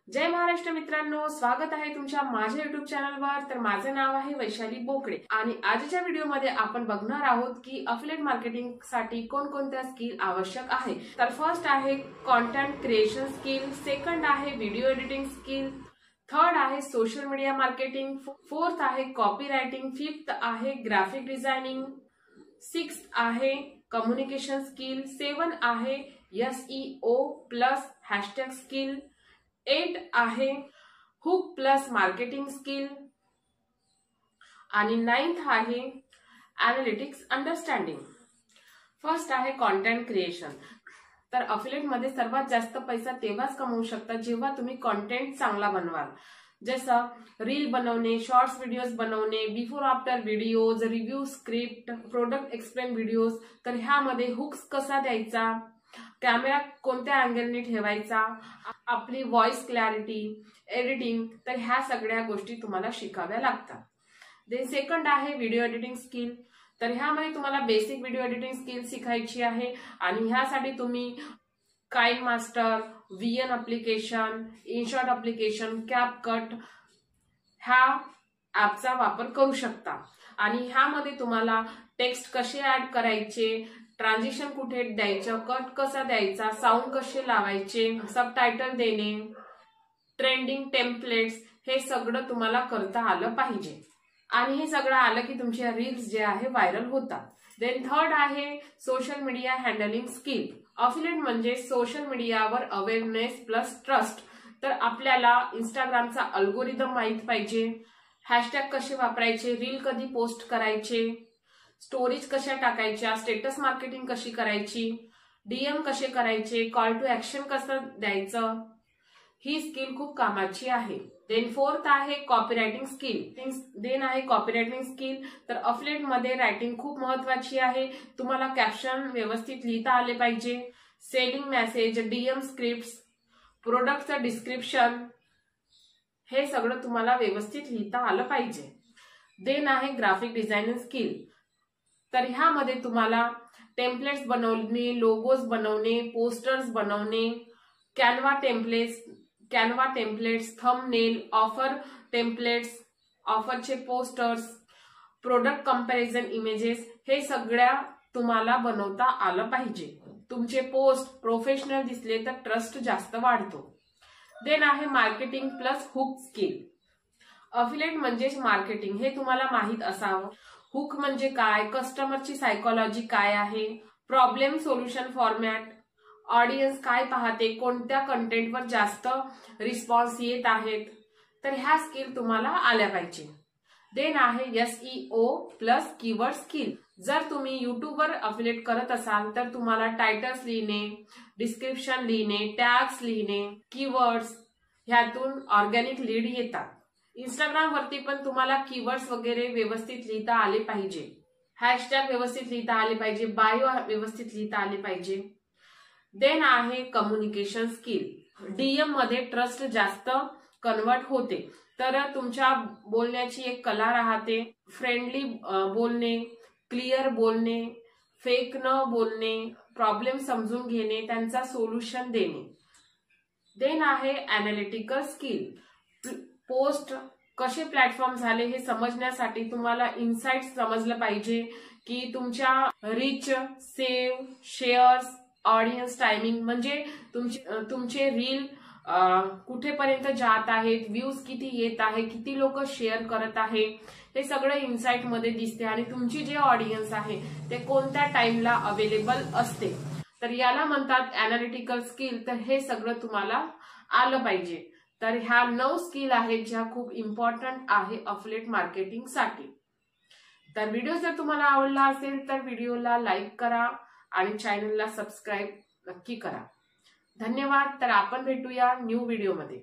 जय महाराष्ट्र मित्रांनो, स्वागत आहे तुमच्या माझ्या युट्यूब चॅनलवर। तर माझे नाव आहे वैशाली बोकडे आणि आजच्या व्हिडिओमध्ये आपण बघणार आहोत की अफिलिएट मार्केटिंग साठी कोणकोणत्या स्किल आवश्यक आहे। तर फर्स्ट आहे कंटेंट क्रिएशन स्किल, सेकंड आहे व्हिडिओ एडिटिंग स्किल, थर्ड आहे सोशल मीडिया मार्केटिंग, फोर्थ आहे कॉपी रायटिंग, फिफ्थ आहे ग्राफिक डिझायनिंग, सिक्स्थ आहे कम्युनिकेशन स्किल, 7 आहे SEO प्लस हॅशटॅग स्किल, 8 आहे हुक प्लस मार्केटिंग स्किल आणि 9th आहे एनालिटिक्स अंडरस्टँडिंग। फर्स्ट आहे कंटेंट क्रिएशन। तर अफिलिएट मध्ये सर्वात जास्त पैसा तेव्हाच कमवू शकता जेव्हा तुम्ही कंटेंट चांगला बनवाल, जसं रील बनवणे, शॉर्ट्स व्हिडिओज बनवणे, before after videos, review script, product explain videos. तर ह्यामध्ये हुक्स कसा द्यायचा, कॅमेरा कोणत्या अँगलने ठेवायचा, आपली व्हॉइस क्लॅरिटी, एडिटिंग, तर ह्या सगळ्या गोष्टी तुम्हाला शिकाव्या लागतात। देन सेकंड आहे व्हिडिओ एडिटिंग स्किल। तर ह्यामध्ये तुम्हाला बेसिक व्हिडिओ एडिटिंग स्किल शिकायची आहे आणि ह्यासाठी तुम्ही KineMaster, VN application, InShot application, CapCut ह्या ऍपचा वापर करू शकता आणि ह्यामध्ये तुम्हाला टेक्स्ट कसे ऍड करायचे, ट्रान्झिशन कुठे द्यायचं, कट कसा द्यायचा, साऊंड कसे लावायचे, सबटायटल देणे, ट्रेंडिंग टेम्पलेट्स, हे सगळं तुम्हाला करता आलं पाहिजे आणि हे सगळं आलं की तुमच्या रील्स जे आहे व्हायरल होतात। देन थर्ड आहे social media handling skill. Affiliate म्हणजे सोशल मीडियावर अवेअरनेस प्लस ट्रस्ट। तर आपल्याला इंस्टाग्रामचा अल्गोरिदम माहित पाहिजे, हॅशटॅग कसे वापरायचे, रील कधी पोस्ट करायचे, स्टोरीज कशा टाकायच्या, स्टेटस मार्केटिंग कशी करायची, DM कसे करायचे, कॉल टू ऍक्शन कसं द्यायचं, ही स्किल खूप कामाची आहे। देन फोर्थ आहे कॉपीरायटिंग स्किल। देन आहे कॉपीरायटिंग स्किल। तर अफिलिएट मध्ये रायटिंग खूप महत्वाची आहे। तुम्हाला कॅप्शन व्यवस्थित लिहिता आले पाहिजे, सेलिंग मेसेज, DM स्क्रिप्ट्स, प्रोडक्टचं डिस्क्रिप्शन, हे सगळं तुम्हाला व्यवस्थित लिहिता आलं पाहिजे। देन आहे ग्राफिक डिझायनिंग स्किल। तर ह्यामध्ये तुम्हाला टेम्पलेट्स बनवणे, लोगोज बनवणे, पोस्टर्स बनवणे, Canva templates, thumbnail, offer templates, ऑफरचे पोस्टर्स, प्रोडक्ट कंपॅरिझन इमेजेस, हे सगळ्या तुम्हाला बनवता आलं पाहिजे। तुमचे पोस्ट प्रोफेशनल दिसले तर ट्रस्ट जास्त वाढतो। देन आहे marketing plus hook skill. Affiliate म्हणजेच मार्केटिंग हे तुम्हाला माहित असावं। हुक म्हणजे काय, कस्टमरची सायकोलॉजी काय आहे, प्रॉब्लेम सोल्युशन फॉर्मॅट, ऑडियन्स काय पाहते, कोणत्या कंटेंटवर जास्त रिस्पॉन्स येत आहेत, तर ह्या स्किल तुम्हाला आल्या पाहिजे। देन आहे SEO प्लस कीवर्ड स्किल। जर तुम्ही युट्यूबवर अफिलिएट करत असाल तर तुम्हाला टायटल्स लिहिणे, डिस्क्रिप्शन लिहिणे, टॅग्स लिहिणे, कीवर्ड्स, ह्यातून ऑर्गॅनिक लीड येतात। इंस्टाग्राम वरती पण तुम्हाला कीवर्ड्स वगैरे व्यवस्थित लिहिता आले पाहिजे, हॅशटॅग व्यवस्थित लिहिता आले पाहिजे, बायो व्यवस्थित लिहिता आले पाहिजे। देन आहे कम्युनिकेशन स्किल। DM मध्ये ट्रस्ट जास्त कन्वर्ट होते, तर तुमच्या बोलण्याची एक कला राहते, फ्रेंडली बोलणे, क्लिअर बोलणे, फेक न बोलणे, प्रॉब्लेम समजून घेणे, त्यांचा सोल्युशन देणे। देन आहे एनालिटिकल स्किल। पोस्ट कसे प्लॅटफॉर्म झाले हे समजण्यासाठी तुम्हाला इनसाइट्स समजलं पाहिजे की तुमच्या reach, save, shares, audience timing, म्हणजे तुमचे रील कुठेपर्यंत जात आहेत, व्ह्यूज किती येत आहे, किती लोक शेअर करत आहे, हे सगळं इनसाइट मध्ये दिसते आणि तुमची जे ऑडियन्स आहे ते कोणत्या टाइमला अवेलेबल असते। तर याला म्हणतात एनालिटिकल स्किल। तर हे सगळं तुम्हाला आलं पाहिजे। तर ह्या 9 स्किल आहेत ज्या खूप इम्पॉर्टंट आहे अफिलिएट मार्केटिंग साठी। तर व्हिडिओ जर तुम्हाला आवडला असेल तर व्हिडिओला लाईक करा आणि चॅनलला सबस्क्राईब नक्की करा। धन्यवाद। तर आपण भेटूया न्यू व्हिडिओमध्ये।